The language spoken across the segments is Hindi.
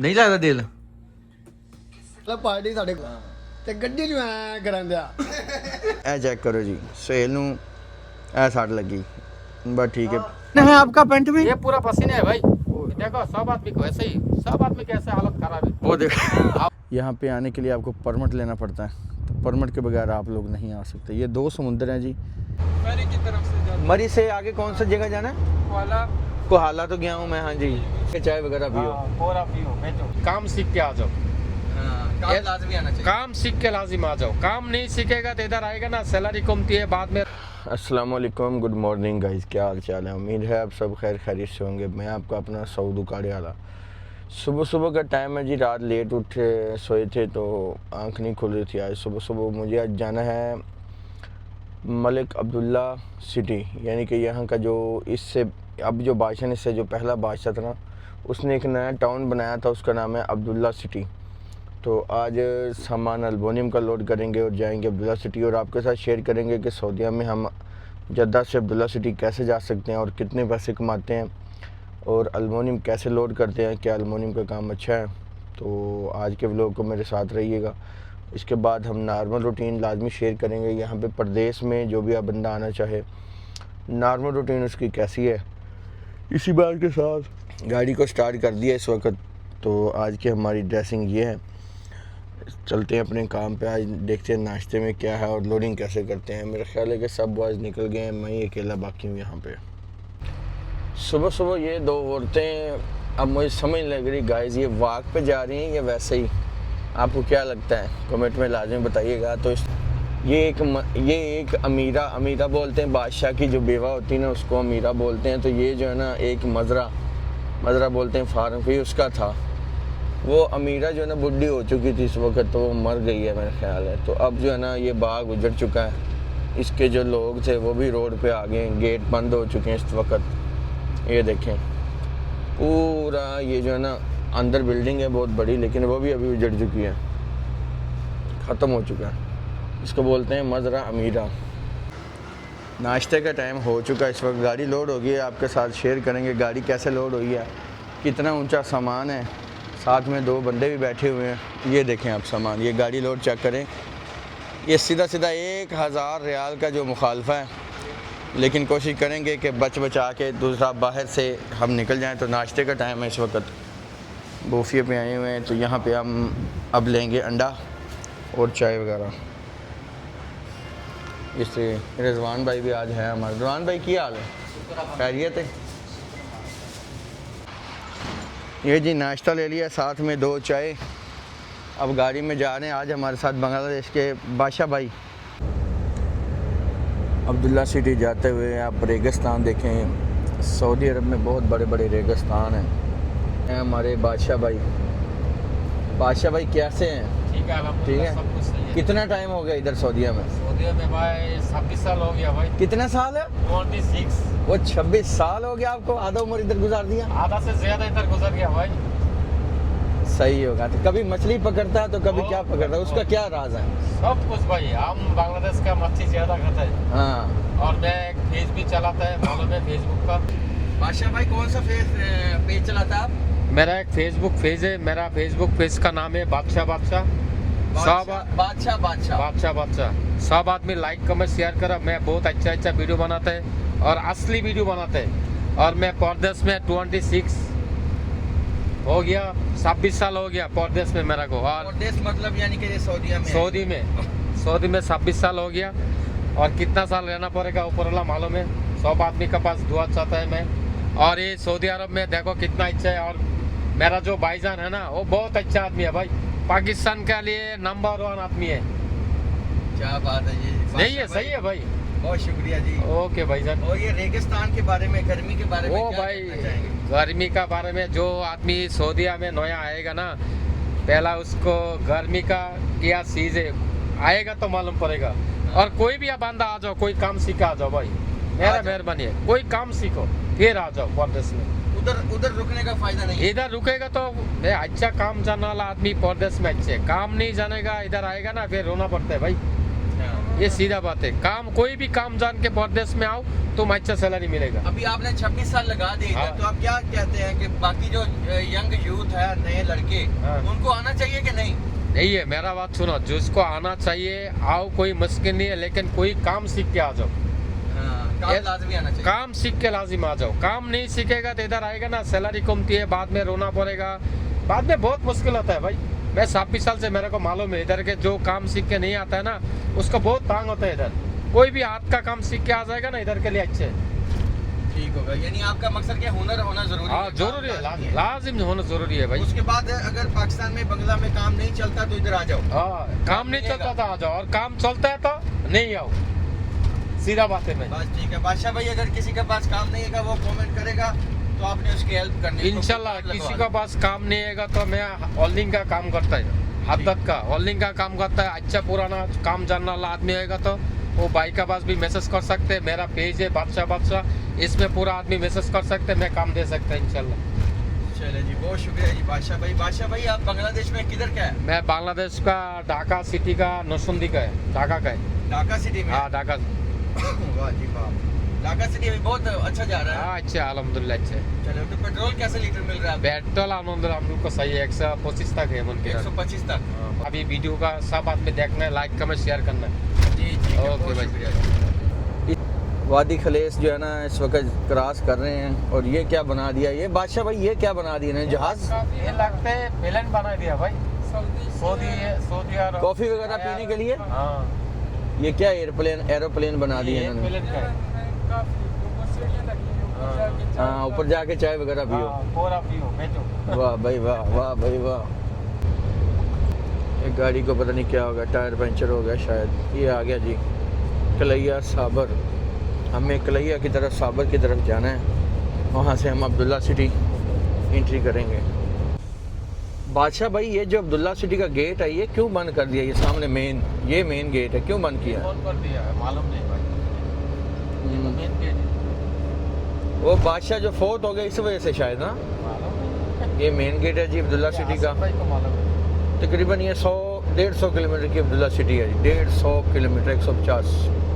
ਨਹੀਂ ਲੱਗਦਾ ਦਿਲ ਪਾਰਟੀ ਸਾਡੇ ਤੇ ਗੱਡੀ ਨੂੰ ਐ ਕਰਨ ਦਿਆ ਇਹ ਚੈੱਕ ਕਰੋ ਜੀ ਸਹੇਲ ਨੂੰ ਇਹ ਸੱਟ ਲੱਗੀ बस ठीक है है आपका पेंट में ये पूरा पसीने है भाई। देखो सब आदमी को ऐसे ही, सब आदमी की ऐसे हालत खराब है। वो देखो यहाँ पे आने के लिए आपको परमिट लेना पड़ता है, तो परमिट के बगैर आप लोग नहीं आ सकते। ये 2 समुंदर हैं जी। मरी की तरफ से जाना मरी से आगे कौन सा जगह जाना है? वाला कोहाला तो गया हूँ मैं। हाँ जी, चाय वगैरह पियो। पूरा पियो बैठो, काम सीख के आ जाओ। काम लाजमी आना चाहिए। काम सीख के लाजिम आ जाओ। काम नहीं सीखेगा तो इधर आएगा ना सैलरी कमती है बाद में। अस्सलाम वालेकुम, गुड मॉर्निंग गाइस, क्या हाल चाल है? उम्मीद है आप सब खैर खैरियत से होंगे। मैं आपका अपना सऊद उकाड़े वाला। सुबह सुबह का टाइम है जी, रात लेट उठे सोए थे तो आंख नहीं खुल रही थी। आज सुबह सुबह मुझे आज जाना है मलिक अब्दुल्ला सिटी, यानी कि यहाँ का जो इससे अब जो बादशाह ने इससे जो पहला बादशाह था ना, उसने एक नया टाउन बनाया था, उसका नाम है अब्दुल्ला सिटी। तो आज सामान अल्बोनियम का लोड करेंगे और जाएंगे अब्दुल्ला सिटी, और आपके साथ शेयर करेंगे कि सऊदीया में हम जद्दा से अब्दुल्ला सिटी कैसे जा सकते हैं और कितने पैसे कमाते हैं और अल्बोनियम कैसे लोड करते हैं, क्या अल्बोनियम का काम अच्छा है। तो आज के व्लॉग को मेरे साथ रहिएगा। इसके बाद हम नॉर्मल रूटीन लाजमी शेयर करेंगे। यहाँ पे परदेश में जो भी आप बंदा आना चाहे, नॉर्मल रूटीन उसकी कैसी है। इसी बात के साथ गाड़ी को स्टार्ट कर दिया इस वक्त। तो आज की हमारी ड्रेसिंग ये है। चलते हैं अपने काम पे, आज देखते हैं नाश्ते में क्या है और लोडिंग कैसे करते हैं। मेरा ख्याल है कि सब बॉयज़ निकल गए हैं, मैं ही अकेला बाकी हूँ यहाँ पे। सुबह सुबह ये 2 औरतें, अब मुझे समझ लग रही गाइस, ये वॉक पे जा रही हैं या वैसे ही? आपको क्या लगता है कमेंट में लाजमी बताइएगा। तो ये एक अमीरा बोलते हैं, बादशाह की जो बेवा होती है ना उसको अमीरा बोलते हैं। तो ये जो है ना एक मजरा बोलते हैं, फार्म भी उसका था। वो अमीरा जो है ना बुढ़ी हो चुकी थी इस वक्त, तो वो मर गई है मेरा ख्याल है। तो अब जो है ना ये बाग उजड़ चुका है, इसके जो लोग थे वो भी रोड पे आ गए हैं, गेट बंद हो चुके हैं इस वक्त। ये देखें पूरा ये जो है ना अंदर बिल्डिंग है बहुत बड़ी, लेकिन वो भी अभी उजड़ चुकी है, ख़त्म हो चुका है। इसको बोलते हैं मजरा अमीरा। नाश्ते का टाइम हो चुका है इस वक्त, गाड़ी लोड हो गई है। आपके साथ शेयर करेंगे गाड़ी कैसे लोड हुई है, कितना ऊंचा सामान है, साथ में 2 बंदे भी बैठे हुए हैं। ये देखें आप सामान, ये गाड़ी लोड चेक करें। ये सीधा 1000 रियाल का जो मुखालफा है, लेकिन कोशिश करेंगे कि बचा के दूसरा बाहर से हम निकल जाएं। तो नाश्ते का टाइम है इस वक्त, बूफिया पे आए हुए हैं। तो यहाँ पे हम अब लेंगे अंडा और चाय वगैरह। इससे रिजवान भाई भी आज है हमारे। रिजवान भाई की हाल है, खैरियत है? ये जी नाश्ता ले लिया, साथ में 2 चाय। अब गाड़ी में जा रहे हैं। आज हमारे साथ बांग्लादेश के बादशाह भाई। अब्दुल्ला सिटी जाते हुए आप रेगिस्तान देखें, सऊदी अरब में बहुत बड़े बड़े रेगिस्तान हैं। हमारे बादशाह भाई कैसे हैं? ठीक है, ठीक है। सब कुछ सही है। कितना टाइम हो गया इधर सऊदीया में? सऊदीया में भाई 26 साल हो गया भाई। कितना साल है? 26। वो 26 साल हो गया आपको, आधा उम्र इधर गुजार दिया। आधा से ज्यादा इधर गुजर गया भाई। सही होगा। तो कभी मछली पकड़ता है तो कभी क्या पकड़ता है, उसका क्या राज है? सब कुछ भाई, हम बांग्लादेश का मच्छी ज्यादा खाता है। हाँ, और मैं एक पेज भी चलाता है, मालूम है, फेसबुक का। बादशाह भाई कौन सा पेज चलाता है आप? मेरा एक फेसबुक पेज है, मेरा फेसबुक पेज का नाम है बादशाह। सब आदमी लाइक कमेंट शेयर करो। मैं बहुत अच्छा वीडियो बनाता है और असली वीडियो बनाते हैं। और मैं परदेश में 26 हो गया, 26 साल हो गया परदेश में मेरा को। और परदेश मतलब यानी कि सऊदीया में? सऊदी में 26 साल हो गया। और कितना साल रहना पड़ेगा ऊपर वाला मालूम है। सब आदमी के पास दुआ चाहता है मैं। और ये सऊदी अरब में देखो कितना अच्छा है। और मेरा जो भाईजान है ना वो बहुत अच्छा आदमी है भाई, पाकिस्तान के लिए नंबर 1 आदमी है। क्या बात है जी, नहीं है? सही है भाई, बहुत शुक्रिया जी। ओके भाईजान। और ये रेगिस्तान के बारे में, गर्मी के बारे में वो क्या भाई कहना चाहेंगे? गर्मी का बारे में, जो आदमी सऊदीया में नया आएगा ना, पहला उसको गर्मी का क्या चीज है आएगा तो मालूम पड़ेगा। और कोई भी बंदा आ जाओ, कोई काम सीखा आ जाओ भाई, मेरा मेहरबानी है। कोई काम सीखो फिर आ जाओ परदेश में। उधर रुकने का फायदा नहीं है। इधर रुकेगा तो अच्छा काम जानने वाला आदमी परदेश में अच्छे, काम नहीं जानेगा इधर आएगा ना फिर रोना पड़ता है भाई। ये सीधा बात है। काम कोई भी काम जान के परदेश में आओ तुम अच्छा सैलरी मिलेगा। अभी आपने 26 साल लगा दिए हाँ। तो आप क्या कहते हैं कि बाकी जो यंग यूथ है, नए लड़के, हाँ। उनको आना चाहिए कि नहीं? नहीं है, मेरा बात सुनो, जिसको आना चाहिए आओ, कोई मुश्किल नहीं है, लेकिन कोई काम सीख के आ जाओ। काम लाजमी आना चाहिए। काम सीख के लाजिम आ जाओ। काम नहीं सीखेगा तो इधर आएगा ना, सैलरी कमती है, बाद में रोना पड़ेगा, बाद में बहुत मुश्किल होता है भाई। मैं 26 साल से मेरे को मालूम है, इधर के जो काम सीख के नहीं आता है ना उसका बहुत तांग होता है इधर। कोई भी हाथ का काम सीख के आ जाएगा ना इधर के लिए अच्छे है। ठीक होगा, यानी आपका मकसद क्या, हुनर होना जरूरी हाँ है? जरूरी है, लाजिम होना जरूरी है भाई। उसके बाद अगर पाकिस्तान में, बंगला में काम नहीं चलता तो इधर आ जाओ। हाँ, काम नहीं चलता था आ जाओ, और काम चलता है तो नहीं आओ, सीधा बात है भाई। बस ठीक है बादशाह भाई, अगर किसी के पास काम नहीं है वो कमेंट करेगा तो आपने उसकी हेल्प करनी है। इंशाल्लाह किसी का पास काम नहीं है तो मैं होल्डिंग का काम करता है, हद्दत का होल्डिंग का काम करता है। अच्छा पुराना काम जानने वाला आदमी आएगा तो वो भाई का पास भी मैसेज कर सकते हैं, मेरा पेज है बादशाह, इसमें पूरा आदमी मैसेज कर सकते हैं, मैं काम दे सकता है इंशाल्लाह। चले जी, बहुत शुक्रिया जी बादशाह भाई। बादशाह भाई आप बांग्लादेश में किधर का है? मैं बांग्लादेश का ढाका सिटी का नौसुंदी का है, ढाका का है। ढाका सिटी में? हाँ ढाका। वाह जी वाह, ढाका सिटी में बहुत अच्छा जा रहा है। हाँ अच्छा, अल्हम्दुलिल्लाह अच्छे। चलो, तो पेट्रोल कैसे लीटर मिल रहा है? पेट्रोल अल्हम्दुलिल्लाह हम लोग को सही है, 125 तक है मन के। 125 तक। अभी वीडियो का सब आदमी देखना है, लाइक कमेंट शेयर करना है। जी जी, ओके बहुत भाई। शुक्रिया। वादी खलेस जो है ना इस वक्त क्रॉस कर रहे हैं, और ये क्या बना दिया ये बादशाह भाई, ये क्या बना दिया इन्होंने, जहाज? ये लगता है प्लेन बना दिया भाई, सऊदी अरब। कॉफी वगैरह पीने के लिए? हाँ ये क्या एरोप्लेन बना दिया ये इन्होंने? प्लेन का है। हाँ, ऊपर जाके चाय वगैरह पियो। हाँ, पूरा पियो बेचो। वाह भाई वाह, वाह भाई वाह। एक गाड़ी को पता नहीं क्या होगा, टायर पंचर हो गया शायद। ये आ गया जी कलैया साबर। हमें कलैया की तरफ, साबर की तरफ जाना है, वहाँ से हम अब्दुल्ला सिटी एंट्री करेंगे। बादशाह भाई ये जो अब्दुल्ला सिटी का गेट है ये क्यों बंद कर दिया? ये सामने ये मेन गेट है, क्यों बंद किया? कौन कर दिया है मालूम नहीं भाई, ये तो मेन गेट है। वो बादशाह जो फोर्ट हो गया इस वजह से शायद ना। मालूम नहीं। ये मेन गेट है जी अब्दुल्ला सिटी का। भाई को मालूम है। तकरीबन ये 100-150 किलोमीटर की अब्दुल्ला सिटी है जी। 150 किलोमीटर, 150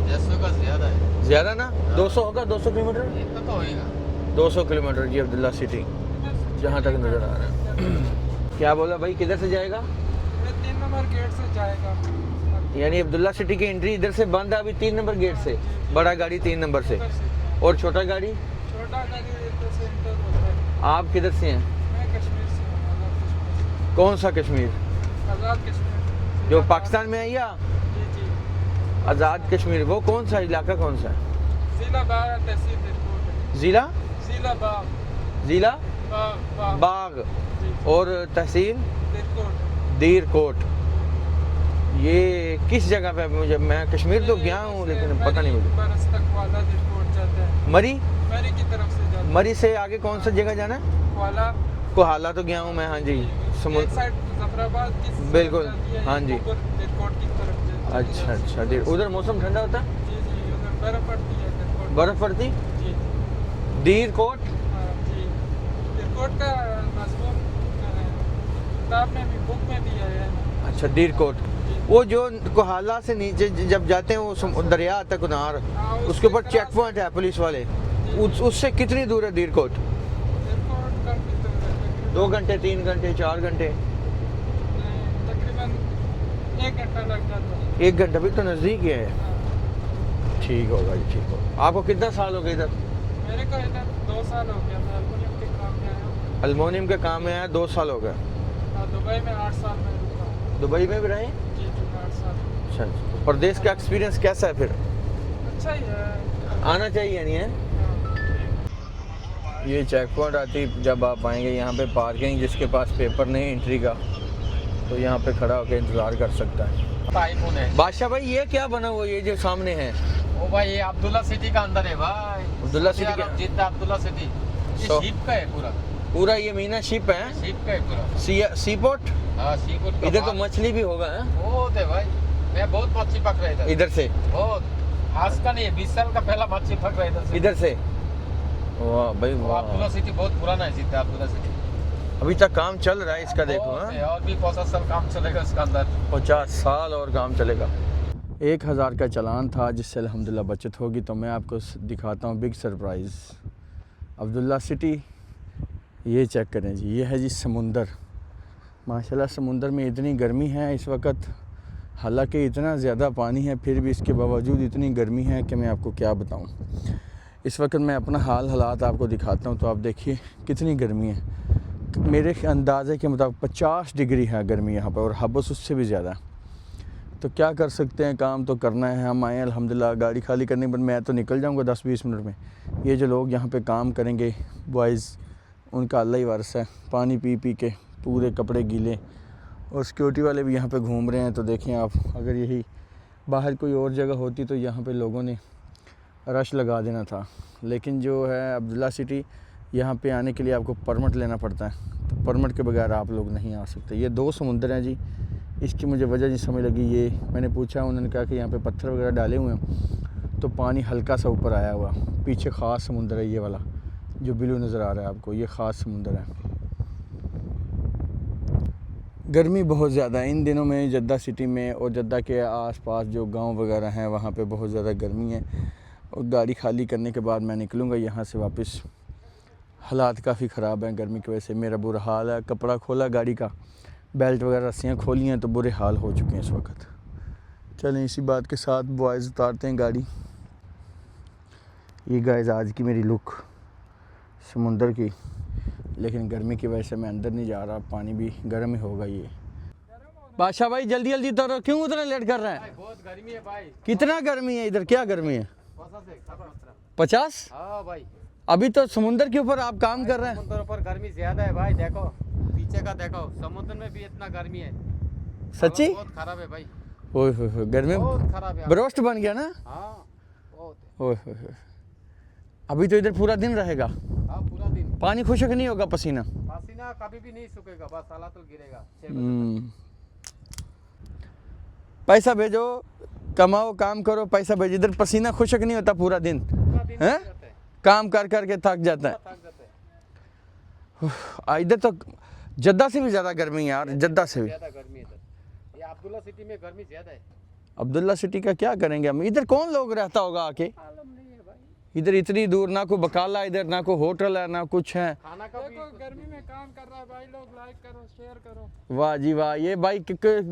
100 का ज्यादा है। ज़्यादा ना? 200 होगा, 200 किलोमीटर, इतना तो होएगा। 200 किलोमीटर जी अब्दुल्ला सिटी, जहाँ तक नज़र आ रहा है। क्या बोला भाई, किधर से जाएगा? 3 नंबर गेट से जाएगा। यानी अब्दुल्ला सिटी की एंट्री इधर से बंद है अभी 3 नंबर गेट से, बड़ा गाड़ी 3 नंबर से, और छोटा गाड़ी? छोटा गाड़ी इधर से इंटर होता है। आप किधर से हैं? मैं कश्मीर से हूँ, आज़ाद कश्मीर। कौन सा कश्मीर? आज़ाद कश्मीर जो पाकिस्तान में है या जी जी। आज़ाद कश्मीर? वो कौन सा इलाका, कौन सा है? जिला बाग, तहसील दिलकोट है। ज़िला? जिला बाग, ज़िला बाग बाग, जी, और तहसील दिलकोट। दीरकोट। ये किस जगह पे है? मुझे, मैं कश्मीर तो गया हूँ लेकिन पता नहीं मुझे। बरस तक वाला दिलकोट जाता है, मरी? मरी की तरफ से जाता है। मरी से आगे कौन सा जगह जाना है? वाला कोहाला तो गया हूँ मैं, हाँ जी। एक समुद्र, साइड जफराबाद की तरफ बिल्कुल, जाती है, हाँ जी। ऊपर दिलकोट की तरफ जाती है। अच्छा अच्छा। देर उधर मौसम ठंडा होता है? जी जी, उधर बर्फ पड़ती है दिलकोट। बर्फ़ पड़ती? जी दीरकोट? हाँ जी। दिलकोट का मज़मून किताब में भी, बुक में भी है। अच्छा, दीरकोट। वो जो कोहाला से नीचे जब जाते हैं वो दरिया आता है कुनार, हाँ, उसके ऊपर उसके चेक पॉइंट है पुलिस वाले, उससे कितनी दूर है दीरकोट? दिलकोट का कितना 2 घंटे, 3 घंटे, 4 घंटे? तकरीबन 1 घंटा लग जाता है। 1 घंटा भी तो नज़दीक ही है। हाँ। ठीक होगा जी, ठीक होगा। आपको कितना साल हो गया इधर? मेरे को इधर 2 साल हो गया था, एल्युमिनियम के काम में आया हूँ। अल्मोनियम के काम में आया 2 साल हो गए। हाँ, दुबई में 8 साल में रुका हूँ। दुबई में भी रहे? जी जी, 8 साल। अच्छा अच्छा। प्रदेश का एक्सपीरियंस कैसा है फिर? अच्छा ही है। आना चाहिए नहीं है? हाँ, ये चेक पॉइंट आती जब आप आएंगे यहाँ पे, पार्किंग, जिसके पास पेपर नहीं एंट्री का तो यहाँ पे खड़ा होकर इंतज़ार कर सकता है। आईफोन है। बादशाह भाई ये क्या बना हुआ ये जो सामने है? ओ भाई ये अब्दुल्ला सिटी का अंदर है भाई। अब्दुल्ला सिटी सऊदी का? अरब, जिद्दा अब्दुल्ला सिटी। ये सो- शिप का है पूरा। पूरा ये मीना शिप है? शिप का है पूरा। सी पोर्ट? हाँ सी पोर्ट का इधर तो बाहर। मछली भी होगा है? बहुत है भाई, मैं बहुत मच्छी पक रहा इधर। इधर से? बहुत, आज का नहीं है, 20 साल का पहला मच्छी पक रहा इधर से। इधर से? वाह भाई वो अब्दुल्ला वाह। सिटी बहुत पुराना है, जिद्दा अब्दुल्ला सिटी। अभी तक काम चल रहा है इसका, देखो बहुत हाँ? है, और भी 50 साल काम चलेगा इसका अंदर। 50 साल और काम चलेगा। 1000 का चालान था जिससे अल्हम्दुलिल्लाह बचत होगी। तो मैं आपको दिखाता हूँ बिग सरप्राइज़ अब्दुल्ला सिटी। ये चेक करें जी, ये है जी समुंदर। माशाल्लाह समुंदर में इतनी गर्मी है इस वक्त, हालांकि इतना ज़्यादा पानी है फिर भी इसके बावजूद इतनी गर्मी है कि मैं आपको क्या बताऊं। इस वक्त मैं अपना हालात आपको दिखाता हूं तो आप देखिए कितनी गर्मी है। मेरे अंदाज़े के मुताबिक 50 डिग्री है गर्मी यहाँ पर और हबस उससे भी ज़्यादा। तो क्या कर सकते हैं, काम तो करना है। हम आए अल्हम्दुलिल्लाह गाड़ी खाली करने पर मैं तो निकल जाऊँगा 10-20 मिनट में। ये जो लोग यहाँ पर काम करेंगे बॉयज़, उनका अल्लाह ही वारिस है। पानी पी पी के पूरे कपड़े गीले, और सिक्योरिटी वाले भी यहाँ पे घूम रहे हैं। तो देखें आप, अगर यही बाहर कोई और जगह होती तो यहाँ पे लोगों ने रश लगा देना था। लेकिन जो है अब्दुल्ला सिटी, यहाँ पे आने के लिए आपको परमिट लेना पड़ता है। तो परमिट के बगैर आप लोग नहीं आ सकते। ये 2 समुंदर हैं जी। इसकी मुझे वजह नहीं समझ लगी। ये मैंने पूछा, उन्होंने कहा कि यहाँ पे पत्थर वगैरह डाले हुए हैं तो पानी हल्का सा ऊपर आया हुआ। पीछे ख़ास समुंदर है, ये वाला जो ब्लू नज़र आ रहा है आपको, ये ख़ास समुंदर है। गर्मी बहुत ज़्यादा है इन दिनों में जद्दा सिटी में, और जद्दा के आसपास जो गांव वगैरह हैं वहाँ पे बहुत ज़्यादा गर्मी है। और गाड़ी खाली करने के बाद मैं निकलूँगा यहाँ से वापस। हालात काफ़ी ख़राब हैं गर्मी की वजह से, मेरा बुरा हाल है। कपड़ा खोला गाड़ी का, बेल्ट वगैरह रस्सियाँ खोली हैं तो बुरे हाल हो चुके हैं इस वक्त। चलें इसी बात के साथ बॉयज़ उतारते हैं गाड़ी। ये गाइस आज की मेरी लुक समुंदर की, लेकिन गर्मी की वजह से मैं अंदर नहीं जा रहा, पानी भी गर्म ही होगा। ये बादशाह भाई जल्दी जल्दी उतरो, क्यों उतना लेट कर रहे हैं? बहुत गर्मी है भाई। कितना गर्मी है इधर? क्या गर्मी है? 50? हाँ भाई, अभी तो समुंदर के ऊपर आप काम कर रहे हैं। समुद्र पर गर्मी ज्यादा है भाई। देखो पीछे का, देखो समुद्र में भी इतना गर्मी है। सच्ची? बहुत खराब है भाई, ओए गर्मी बहुत खराब है। बरोस्ट बन गया ना? हाँ बहुत। ओए अभी तो इधर पूरा दिन रहेगा। हाँ पूरा दिन। पानी खुशक नहीं होगा? पसीना पसीना कभी भी नहीं सूखेगा, बस साला तो गिरेगा 6 बजे तक। पैसा भेजो, कमाओ, काम करो, पैसा भेजो। इधर पसीना खुशक नहीं होता पूरा दिन, पूरा दिन हैं? रहता है, काम कर कर के थक जाता है। थक जाता है। इधर तो जद्दा से भी ज़्यादा गर्मी है यार, जद्दा से भी ज्यादा गर्मी है इधर। ये अब्दुल्ला सिटी में गर्मी ज्यादा है। अब्दुल्ला सिटी का क्या करेंगे हम? इधर कौन लोग रहता होगा आके? मालूम नहीं है भाई। इधर इतनी दूर ना कोई बकाला, इधर ना कोई होटल है, ना कुछ है। खाना का भी देखो गर्मी में काम कर रहा है भाई लोग, लाइक करो, शेयर करो। वाह जी वाह। ये भाई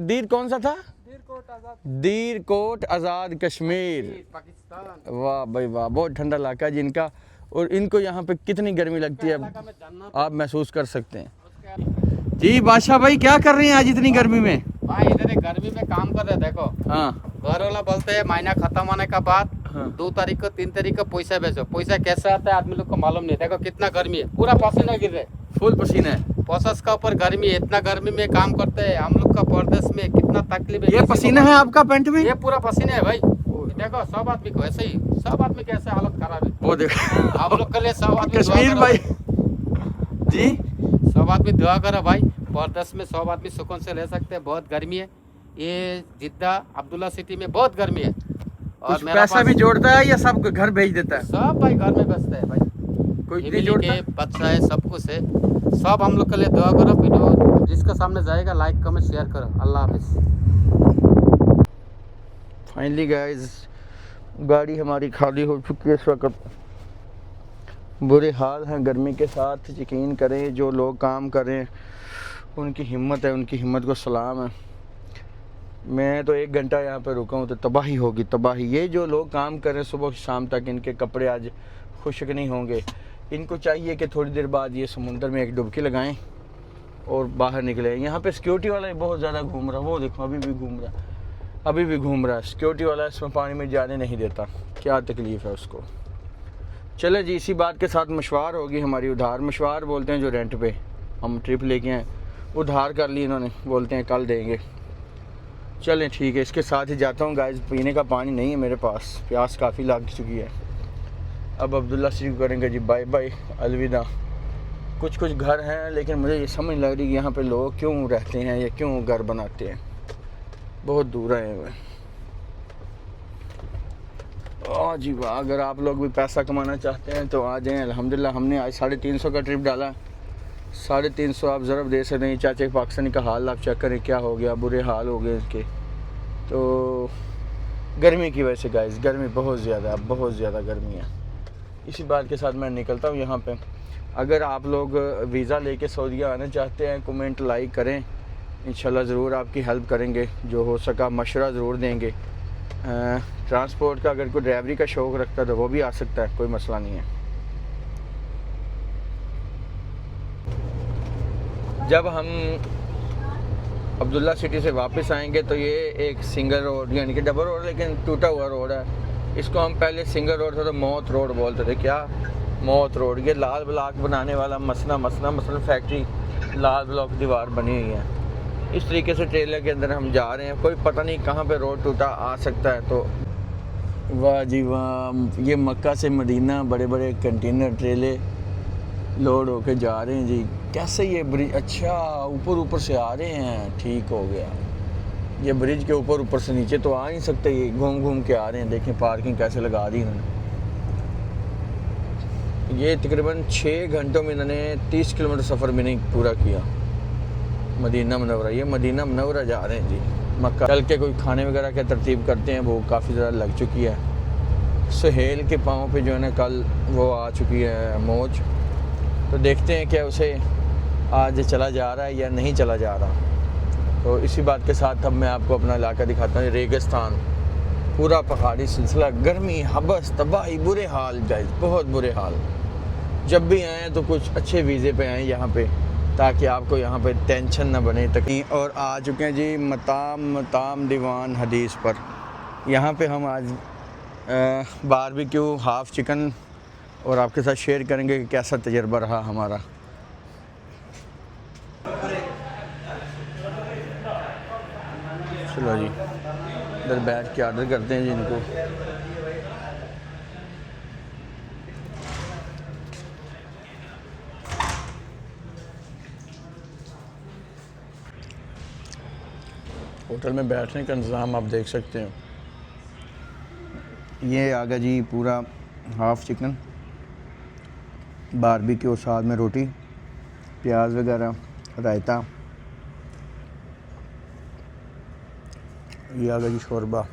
दीर कौन सा था? दीरकोट आजाद। दीरकोट आज़ाद कश्मीर। पाकिस्तान वाह भाई वाह, बहुत ठंडा इलाका है जिनका। और इनको यहाँ पे कितनी गर्मी लगती है इलाका में जानना आप महसूस कर सकते हैं। उसके जी बादशाह भाई क्या कर रहे हैं आज इतनी गर्मी में? भाई इधर गर्मी में काम कर रहे हैं। देखो हाँ घर वाला बोलते हैं महीना खत्म होने का बाद हाँ। 2 तारीख को 3 तारीख को पैसा भेजो। पैसा कैसे आता है आदमी लोग को मालूम नहीं। देखो कितना गर्मी है, पूरा पसीना गिर रहा है, फुल पसीना है। पचास का ऊपर गर्मी है। इतना गर्मी में काम करते हैं हम लोग का प्रदेश में, कितना तकलीफ है। ये पसीना है आपका पैंट में? ये पूरा पसीना है भाई। देखो सब आदमी को ऐसे ही, सब आदमी की ऐसे हालत खराब है। वो देखो आप लोग के लिए सब आदमी दुआ कश्मीर करो भाई जी, सब आदमी दुआ करो भाई। प्रदेश में सब आदमी सुकून से रह सकते हैं। बहुत गर्मी है। ये जिद्दा अब्दुल्ला सिटी में बहुत गर्मी है। और कुछ मेरा पैसा पास भी जोड़ता है या सब घर भेज देता है? सब भाई घर में बसते हैं भाई। कोई नहीं फैमिली जोड़ता? के बच्चा है, सब कुछ है। सब हम लोग के लिए दुआ करो। वीडियो जिसके सामने जाएगा लाइक कमेंट शेयर करो। अल्लाह हाफिज। फाइनली गाइस गाड़ी हमारी खाली हो चुकी है इस वक्त। बुरे हाल हैं गर्मी के साथ। यकीन करें जो लोग काम कर रहे हैं उनकी हिम्मत है, उनकी हिम्मत को सलाम है। मैं तो 1 घंटा यहाँ पे रुका हूँ तो तबाही होगी, तबाही। ये जो लोग काम कर रहे हैं सुबह शाम तक, इनके कपड़े आज खुश्क नहीं होंगे। इनको चाहिए कि थोड़ी देर बाद ये समुंदर में एक डुबकी लगाएं और बाहर निकले। यहाँ पे सिक्योरिटी वाला ही बहुत ज़्यादा घूम रहा है। वो देखो अभी भी घूम रहा है, अभी भी घूम रहा है। सिक्योरिटी वाला इसमें पानी में जाने नहीं देता। क्या तकलीफ़ है उसको। चले जी इसी बात के साथ मशवार होगी हमारी। उधार मशवार बोलते हैं जो रेंट पे हम ट्रिप लेके आए, उधार कर ली इन्होंने, बोलते हैं कल देंगे। चलें ठीक है, इसके साथ ही जाता हूँ गाइस। पीने का पानी नहीं है मेरे पास, प्यास काफ़ी लग चुकी है। अब अब्दुल्ला सिटी करेंगे जी बाय बाय, अलविदा। कुछ कुछ घर हैं लेकिन मुझे ये समझ लग रही कि यहाँ पे लोग क्यों रहते हैं या क्यों घर बनाते हैं। बहुत दूर है वे। जी वाह, अगर आप लोग भी पैसा कमाना चाहते हैं तो आ जाएं। अल्हम्दुलिल्लाह हमने आज 350 का ट्रिप डाला। 350 आप ज़रूर दे सकते हैं। चाचे पाकिस्तानी का हाल आप चेक करें क्या हो गया, बुरे हाल हो गए इसके। तो गर्मी की वजह से गाइस, गर्मी बहुत ज़्यादा गर्मी है। इसी बात के साथ मैं निकलता हूँ यहाँ पे। अगर आप लोग वीज़ा लेके सऊदीया आना चाहते हैं, कमेंट लाइक करें, इंशाल्लाह ज़रूर आपकी हेल्प करेंगे, जो हो सका मशवरा ज़रूर देंगे। ट्रांसपोर्ट का अगर कोई ड्राइवरी का शौक़ रखता है तो वो भी आ सकता है, कोई मसला नहीं है। जब हम अब्दुल्ला सिटी से वापस आएंगे तो ये एक सिंगल रोड यानी कि डबल रोड लेकिन टूटा हुआ रोड है। इसको हम पहले सिंगल रोड था तो मौत रोड बोलते थे। क्या मौत रोड? ये लाल ब्लॉक बनाने वाला मसला फैक्ट्री लाल ब्लॉक दीवार बनी हुई है। इस तरीके से ट्रेलर के अंदर हम जा रहे हैं, कोई पता नहीं कहाँ पे रोड टूटा आ सकता है। तो वाह जी वाह, ये मक्का से मदीना बड़े बड़े कंटेनर ट्रेले लोड होके जा रहे हैं जी। कैसे ये ब्रिज, अच्छा ऊपर से आ रहे हैं, ठीक हो गया। ये ब्रिज के ऊपर से नीचे तो आ नहीं सकते, ये घूम के आ रहे हैं। देखें पार्किंग कैसे लगा दी इन्होंने। ये तकरीबन 6 घंटों में इन्होंने 30 किलोमीटर सफ़र में नहीं पूरा किया। मदीना मुनव्वरा, ये मदीना मुनव्वरा जा रहे हैं जी। मक्का चल के कोई खाने वगैरह की तरतीब करते हैं, वो काफ़ी ज़्यादा लग चुकी है। सुहेल के पाँव पे जो है ना कल वो आ चुकी है मोच, तो देखते हैं क्या उसे आज चला जा रहा है या नहीं चला जा रहा। तो इसी बात के साथ अब मैं आपको अपना इलाका दिखाता हूँ। रेगिस्तान, पूरा पहाड़ी सिलसिला, गर्मी, हबस, तबाही, बुरे हाल गाइस, बहुत बुरे हाल। जब भी आएँ तो कुछ अच्छे वीज़े पे आएँ यहाँ पे, ताकि आपको यहाँ पे टेंशन ना बने तकलीफ। और आ चुके हैं जी मताम दीवान हदीस पर। यहाँ पे हम आज बारबेक्यू हाफ़ चिकन और आपके साथ शेयर करेंगे कि कैसा तजर्बा रहा हमारा। चलो जी, इधर बैठ के ऑर्डर करते हैं जी इनको। होटल में बैठने का इंतज़ाम आप देख सकते हैं। ये आ गया जी पूरा हाफ़ चिकन, बारबेक्यू, साथ में रोटी, प्याज वगैरह, रायता। ये आ गया जी शोरबा,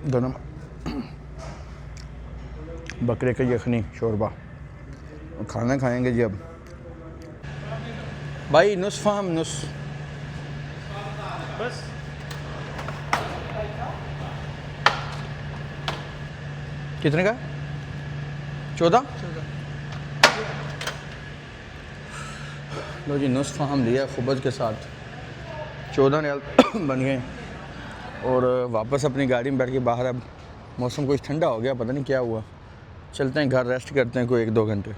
दोनों बकरे का यखनी शोरबा। खाना खाएंगे जी अब। भाई नुस फाहम नुस बस। कितने का? 14। लो जी, नुस्ख हम लिया खुबज के साथ, 14 रियाल बन गए। और वापस अपनी गाड़ी में बैठ के बाहर। अब मौसम कुछ ठंडा हो गया, पता नहीं क्या हुआ। चलते हैं घर, रेस्ट करते हैं कोई 1-2 घंटे।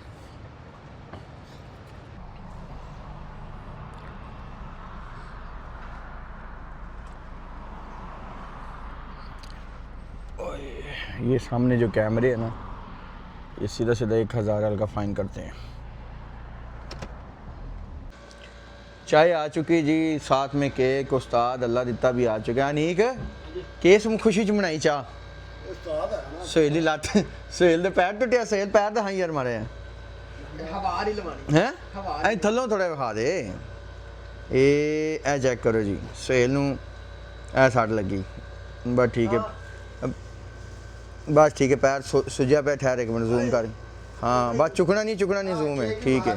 ये सामने जो कैमरे है ना, ये सीधा 1000 रियाल का फ़ाइन करते हैं। चाय आ चुकी जी, साथ में केक, उस्ताद अल्लाह दिता भी आ चुका है। नीक केस में खुशी च बनाई चाह। सोहेल दी लत्त, सोहेल दे पैर टुटिया, सोहेल पैर दे हाँ यार मारे हैं हैं थल्लों थोड़ा विखा दे। ए चेक करो जी, सोहेल नूं ए सट लगी। बस ठीक है, बस ठीक है, पैर सुजया पे। ठहर 1 मिनट, जूम कर। हाँ बस चुकना नहीं जूम है, ठीक है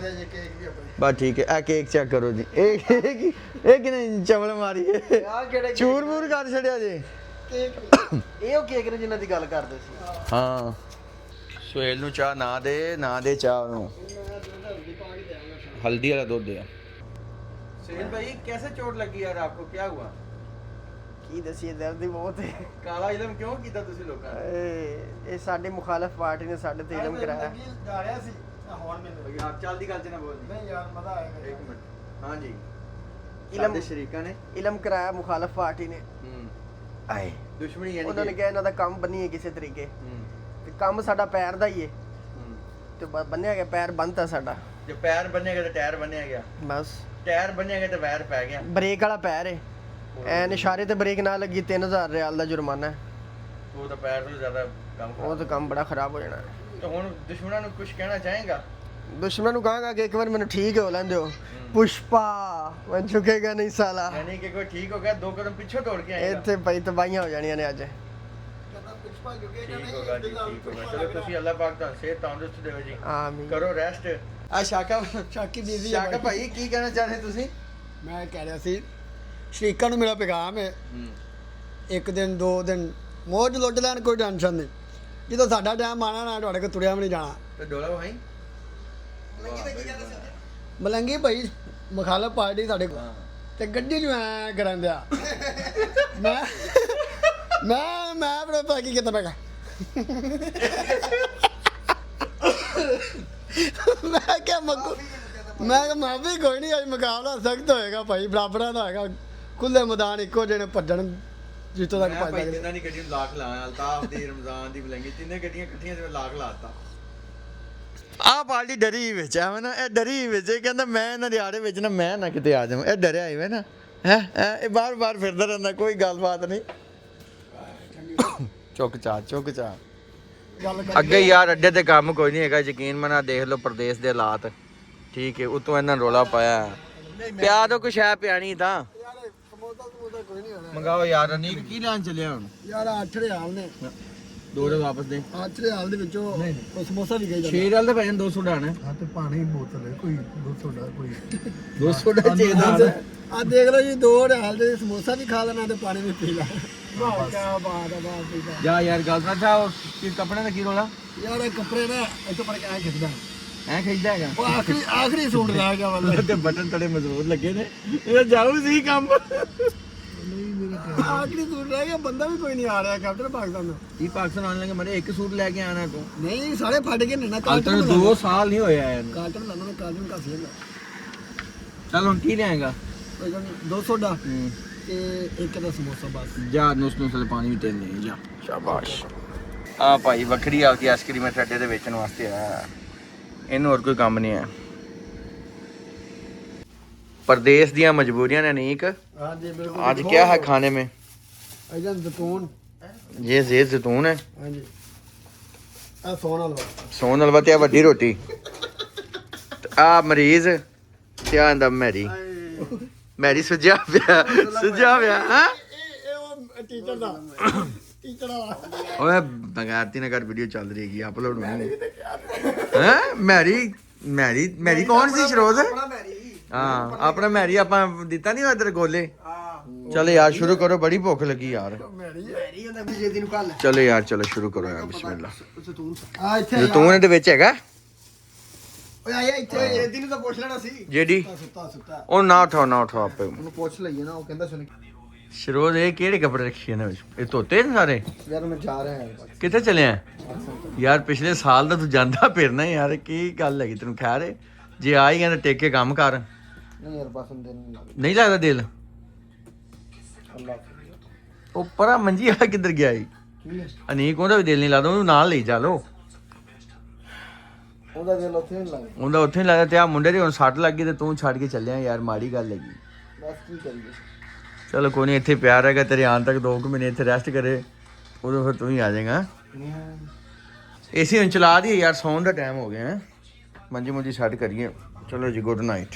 बस ठीक है। केक चेक करो जी, एक ने चवल मारी है, चूर बूर कर छड़िया जी। केक ने जिन्हां दी गल करदे सी। हाँ सुहेल नूं चाह ना दे चाह नूं हल्दी वाला दूध दे। सुहेल भाई कैसे चोट लगी यार आपको, क्या हुआ? की दसी दर्द ही बहुत है। काला इलम क्यों कीता तुसी लोकां ने? ਇਹ ਸਾਡੇ ਮੁਖਾਲਫ ਪਾਰਟੀ ਨੇ ਸਾਡੇ ਤੇ ਇਲਮ ਕਰਾਇਆ। डालिया सी ਹੁਣ ਮੈਨੂੰ आप चलदी गल च ना बोल। नहीं यार मजा आएगा। 1 मिनट। हाँ जी, इलम ਸਾਡੇ ਸ਼ਰੀਕਾਂ ਨੇ ਇਲਮ ਕਰਾਇਆ ਮੁਖਾਲਫ ਪਾਰਟੀ ਨੇ। ਆਏ ਦੁਸ਼ਮਣੀ यानी ਉਹਨਾਂ ਨੇ ਕਿਹਾ ਇਹਨਾਂ ਦਾ ਕੰਮ ਬੰਨੀਏ ਕਿਸੇ ਤਰੀਕੇ। ਤੇ ਕੰਮ ਸਾਡਾ ਪੈਰ ਦਾ ਹੀ ਹੈ। ਤੇ ਬੰਨਿਆ ਗਿਆ, ਪੈਰ ਬੰਨਤਾ ਸਾਡਾ। ਜੇ ਪੈਰ ਬੰਨੇਗਾ ਤਾਂ ਟਾਇਰ ਬੰਨਿਆ ਗਿਆ, ਬਸ ਟਾਇਰ ਬੰਨੇਗਾ ਤਾਂ ਵਾਇਰ ਪੈ ਗਿਆ। ਬ੍ਰੇਕ ਵਾਲਾ ਪੈਰ ਹੈ, ਐਨ ਇਸ਼ਾਰੇ ਤੇ ਬ੍ਰੇਕ ਨਾ ਲੱਗੀ 3000 ਰਿਆਲ ਦਾ ਜੁਰਮਾਨਾ ਹੈ। ਉਹ ਤਾਂ ਪੈਰ ਤੋਂ ਜ਼ਿਆਦਾ ਕੰਮ ਉਹ ਤਾਂ ਕੰਮ ਬੜਾ ਖਰਾਬ ਹੋ ਜਾਣਾ ਹੈ। तो हुण दुश्मनों को कुछ कहना चाहेगा? ਦੁਸ਼ਮਣ ਨੂੰ ਕਹਾਂਗਾ ਕਿ ਇੱਕ ਵਾਰ ਮੈਨੂੰ ਠੀਕ ਹੋ ਲੈਣ ਦਿਓ। ਪੁਸ਼ਪਾ ਮੈਂ ਝੁਕੇਗਾ ਨਹੀਂ ਸਾਲਾ। यानी कि कोई ठीक हो गया 2 कदम पीछे दौड़ के आएगा ਇੱਥੇ ਭਾਈ ਤਬਾਹੀਆਂ ਹੋ ਜਾਣੀਆਂ ਨੇ ਅੱਜ। ठीक होगा जी ठीक होगा चलो ਤੁਸੀਂ ਅੱਲਾਹ ਪਾਕ ਦਾ ਸਿਹਤ ਤੰਦਰੁਸਤ ਦੇਵੇ ਜੀ ਆਮੀਨ। ਕਰੋ ਰੈਸਟ ਆ ਸ਼ਾਕਾ ਸ਼ਾਕੀ ਬੀਜ਼ੀ ਸ਼ਾਕਾ ਭਾਈ ਕੀ ਕਹਿਣਾ ਚਾਹ ਰਹੇ ਤੁਸੀਂ ਮੈਂ ਕਹਿ ਰਿਹਾ ਸੀ ਸ਼ਰੀਕਾਂ ਨੂੰ ਮੇਰਾ ਪੈਗਾਮ ਹੈ ਇੱਕ ਦਿਨ 2 ਦਿਨ ਮੌਜ ਲੁੱਟ ਲੈਣ ਕੋਈ ਟੈਨਸ਼ਨ ਨਹੀਂ ਜਦੋਂ ਸਾਡਾ ਟਾਈਮ ਆਣਾ ਨਾ ਤੁਹਾਡੇ ਕੋਲ ਤੁਰਿਆ ਵੀ ਨਹੀਂ ਜਾਣਾ ਤੇ ਡੋਲਾ ਭਾਈ ਮਲੰਗੀ ਭਾਈ ਮੁਖਾਲਫ ਪਾਰਟੀ ਸਾਡੇ ਕੋਲ ਤੇ ਗੱਡੀ ਨੂੰ ਐ ਕਰਨ ਦਿਆ ਮੈਂ ਬੜਾ ਪਾ ਕੀ ਕੀਤਾ ਮੈਂ ਕਿਹਾ ਮੱਕੂ ਮੈਂ ਕਿਹਾ ਮਾਫੀ ਕੋਈ ਨਹੀਂ ਅੱਜ ਮੁਕਾਬਲਾ ਸਖਤ ਹੋਏਗਾ ਭਾਈ ਬਰਾਬਰਾਂ ਦਾ ਹੋਏਗਾ ਖੁੱਲੇ ਮੈਦਾਨ ਇੱਕੋ ਜਿਹੇ ਭੱਜਣ ਜਿੱਥੋਂ ਤੱਕ ਭੱਜ ਭਾਈ ਸਕਦੇ ਤਿੰਨਾਂ ਦੀ ਗੱਡੀ ਨੂੰ ਲਾਖ ਲਾਇਆ ਅਲਤਾਫ ਦੀ ਰਮਜ਼ਾਨ ਦੀ ਬਲੰਗੀ ਤਿੰਨੇ ਗੱਡੀਆਂ ਇਕੱਠੀਆਂ ਜਿਵੇਂ ਲਾਖ ਲਾਤਾ ਆਹ ਪਾਰਟੀ ਡਰੀ ਵਿੱਚ ਐਵੇਂ ਨਾ ਇਹ ਡਰੀ ਵਿੱਚ ਇਹ ਕਹਿੰਦਾ ਮੈਂ ਇਹਨਾਂ ਦੇ ਆੜੇ ਵਿੱਚ ਨਾ ਮੈਂ ਨਾ ਕਿਤੇ ਆ ਜਾਵਾਂ ਇਹ ਡਰਿਆ ਇਵੇਂ ਨਾ ਹੈ ਇਹ ਬਾਰ-ਬਾਰ ਫਿਰਦਾ ਰਹਿੰਦਾ ਕੋਈ ਗੱਲਬਾਤ ਨਹੀਂ ਚੁੱਕ ਚਾ ਅੱਗੇ ਯਾਰ ਅੱਡੇ ਤੇ ਕੰਮ ਕੋਈ ਨਹੀਂ ਹੈਗਾ ਯਕੀਨ ਮਨਾ ਦੇਖ ਲਓ ਪ੍ਰਦੇਸ਼ ਦੇ ਹਾਲਾਤ ਠੀਕ ਹੈ ਉਤੋਂ ਇਹਨਾਂ ਰੋਲਾ ਪਾਇਆ ਪਿਆ ਤਾਂ ਕੁਛ ਹੈ ਪਿਆਣੀ ਤਾਂ ਕੋਈ ਨਹੀਂ ਹੋਣਾ ਮੰਗਾਓ ਯਾਰ ਅਨੀਕ ਕੀ ਲੈਣ ਚੱਲਿਆ ਹੁਣ ਯਾਰ 8 ਰਿਆਲ ਨੇ ਦੋ ਦੇ ਵਾਪਸ ਦੇ 8 ਰਿਆਲ ਦੇ ਵਿੱਚੋਂ ਉਹ ਸਮੋਸਾ ਵੀ ਗਈ ਜਾਂਦਾ 6 ਵਾਲ ਦੇ ਭਜਨ 200 ਡਾਣ ਹਾਂ ਤੇ ਪਾਣੀ ਬੋਤਲ ਹੈ ਕੋਈ 200 ਦਾ ਕੋਈ 200 ਡਾ ਚਾਹੀਦਾ ਆ ਦੇਖ ਲਓ ਜੀ 2 ਰਿਆਲ ਦੇ ਸਮੋਸਾ ਵੀ ਖਾ ਲੈਣਾ ਤੇ ਪਾਣੀ ਵੀ ਪੀ ਲੈ ਵਾਹ ਕੀ ਬਾਤ ਹੈ ਬਾਤ ਪੀਦਾ ਜਾ ਯਾਰ ਗੱਲ ਨਾ ਥਾ ਕਿ ਕੱਪੜੇ ਦਾ ਕੀ ਰੋਲਾ ਯਾਰ ਇਹ ਕੱਪੜੇ ਨਾ ਇੱਥੋਂ ਪਰ ਕਿਆ ਖਿੱਚਦਾ ਐ ਖਿੱਚਦਾ ਹੈਗਾ ਉਹ ਆਖਰੀ ਸੂਟ ਰਹਿ ਗਿਆ ਵਾਲਾ ਤੇ ਬਟਨ ਤੜੇ ਮਜ਼ਬੂਤ ਲੱਗੇ ਨੇ ਇਹ ਜਾਊ ਸੀ ਕੰਮ ਆਖਰੀ ਸੂਟ ਰਹਿ ਗਿਆ ਬੰਦਾ ਵੀ ਕੋਈ ਨਹੀਂ ਆ ਰਿਹਾ ਕੈਪਟਨ ਪਾਕਿਸਤਾਨ ਦਾ ਕੀ ਪਾਕਿਸਤਾਨ ਆਣ ਲੱਗੇ ਮਰੇ ਇੱਕ ਸੂਟ ਲੈ ਕੇ ਆਣਾ ਤੂੰ ਨਹੀਂ ਸਾਰੇ ਫਟ ਗਏ ਨੇ ਨਾ ਕੱਲ ਤੱਕ 2 ਸਾਲ ਨਹੀਂ ਹੋਇਆ ਯਾਰ ਕਾਟਨ ਲਾਣਾ ਕਾਟਨ ਕਾ ਸੀ ਚੱਲ ਹੁਣ ਕੀ ਲੈਂਗਾ 200 ਦਾ ਤੇ ਇੱਕ ਦਾ ਸਮੋਸਾ ਬਸ ਜਾ ਨੁਸ ਵਾਲੇ ਪਾਣੀ ਵੀ ਤੇਲ ਲੈ ਜਾ ਸ਼ਾਬਾਸ਼ ਆ ਭਾਈ ਵੱਖਰੀ ਆ ਕੇ ਆਈਸਕ੍ਰੀਮ ਅੱਡੇ ਦੇ ਵੇਚਣ ਵਾਸਤੇ ਆਇਆ ਇਹਨੂੰ ਹੋਰ ਕੋਈ ਕੰਮ ਨਹੀਂ ਹੈ परदेश दिया मजबूरियां ने नीक हाँ जी बिल्कुल आज क्या है खाने में अजन जैतून ये जेत जैतून है हाँ जी आ सोन हलवा सोन हलवा ते वड्डी रोटी आ मरीज ते आंदा मैरी मैरी सुझा पिया हां टीचर दा टीचर वाला ओए बगैरती ने कर वीडियो चल रही है अपलोड होनी हैं मैरी कौन सी शरोज हाँ अपना मैरी आप दिता नहीं इधर गोले चलो यार शुरू करो बड़ी भुख लगी यार चलो यार चलो शुरू करो यार बिस्मिल्लाह आ इथे जैतून दे विच हैगा ओए आया इथे जेदी ਨੂੰ ਤਾਂ ਪੁੱਛ ਲੈਣਾ ਸੀ जेडी ਸੁੱਤਾ ਉਹ ਨਾ ਉਠਾਓ ਆਪੇ ਉਹਨੂੰ ਪੁੱਛ ਲਈਏ ਨਾ ਉਹ ਕਹਿੰਦਾ ਸੁਣ ਸ਼ਰੋਜ਼ ਇਹ ਕਿਹੜੇ ਕੱਪੜੇ ਰੱਖੇ ਨੇ ਵਿੱਚ ਇਹ ਧੋਤੇ ਨੇ ਸਾਰੇ ਯਾਰ ਮੈਂ ਜਾ ਰਿਹਾ ਹਾਂ ਕਿੱਥੇ ਚੱਲੇ ਆ ਯਾਰ ਪਿਛਲੇ ਸਾਲ ਦਾ ਤੂੰ ਜਾਂਦਾ ਫਿਰਨਾ ਯਾਰ ਕੀ ਗੱਲ ਹੈਗੀ ਤੈਨੂੰ ਖੈਰ ਹੈ ਜੇ ਆ ਹੀ ਗਿਆ ਤਾਂ ਟੇਕ ਕੇ ਕੰਮ ਕਰ ਨਹੀਂ ਯਾਰ ਬਸ ਹੁੰਦੇ ਨਹੀਂ ਲੱਗਦਾ ਦਿਲ ਅੱਲਾਹ ਉਹ ਪਰਾ ਮੰਜੀ ਆ ਕਿੱਧਰ ਗਿਆ ਈ ਅਨੀਕ ਉਹਦਾ ਵੀ ਦਿਲ ਨਹੀਂ ਲੱਗਦਾ ਉਹਨੂੰ ਨਾਲ ਲਈ ਚੱਲੋ ਉਹਦਾ ਦਿਲ ਉੱਥੇ ਨਹੀਂ ਲੱਗਦਾ ਉਹਦਾ ਉੱਥੇ ਨਹੀਂ ਲੱਗਦਾ ਤੇ ਆ ਮੁੰਡੇ ਦੀ ਹੁਣ ਸੱਟ ਲੱਗ ਗਈ ਤੇ ਤੂੰ ਛੱਡ ਕੇ ਚੱਲਿਆ ਯਾਰ ਮਾੜੀ ਗੱਲ ਹੈਗੀ ਬਸ ਕੀ ਕਰੀਏ ਚਲੋ ਕੋਈ ਨਹੀਂ ਇੱਥੇ ਪਿਆਰ ਹੈਗਾ ਤੇਰੇ ਆਉਣ ਤੱਕ 2 ਮਹੀਨੇ ਇੱਥੇ ਰੈਸਟ ਕਰੇ ਉਦੋਂ ਫਿਰ ਤੂੰ ਹੀ ਆ ਜਾਏਗਾ ਏਸੀ ਹੁਣ ਚਲਾ ਦੀ ਯਾਰ ਸੌਣ ਦਾ ਟਾਈਮ ਹੋ ਗਿਆ ਹੈ ਮੰਜੀ ਮੁੰਜੀ ਸੈੱਟ ਕਰੀਏ ਚਲੋ ਜੀ ਗੁੱਡ ਨਾਈਟ